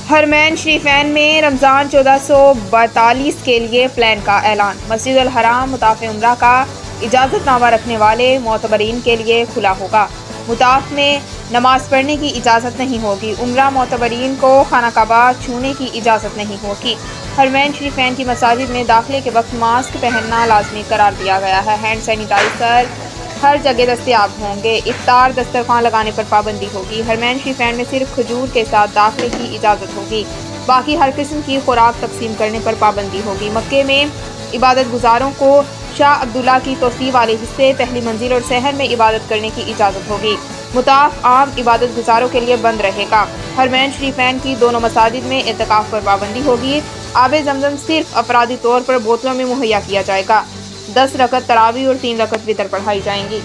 हरमैन शरीफैन में रमज़ान 1442 के लिए प्लान का ऐलान। मस्जिद अल हराम मुताफ उम्रा का इजाज़तनामा रखने वाले मोतबरीन के लिए खुला होगा। मुताफ में नमाज पढ़ने की इजाज़त नहीं होगी। उम्रा मोतबरीन को खाना काबा छूने की इजाज़त नहीं होगी। हरमैन शरीफैन की मसाजिद में दाखिले के वक्त मास्क पहनना लाजमी करार दिया गया है। हैंड सैनिटाइज़र हर जगह दस्तयाब होंगे। इफ्तार दस्तरखान लगाने पर पाबंदी होगी। हरमैन शरीफैन में सिर्फ खजूर के साथ दाखिले की इजाज़त होगी। बाकी हर किस्म की खुराक तकसीम करने पर पाबंदी होगी। मक्के में इबादत गुजारों को शाह अब्दुल्ला की तोसी वाले हिस्से, पहली मंजिल और शहर में इबादत करने की इजाज़त होगी। मुताफ आम इबादत गुजारों के लिए बंद रहेगा। हरमैन शरीफैन की दोनों मसाजिद में एतकाफ़ पर पाबंदी होगी। आब जमजम सिर्फ अफरादी तौर पर बोतलों में मुहैया किया जाएगा। 10 रकत तरावी और 3 रकत वितर पढ़ाई जाएंगी।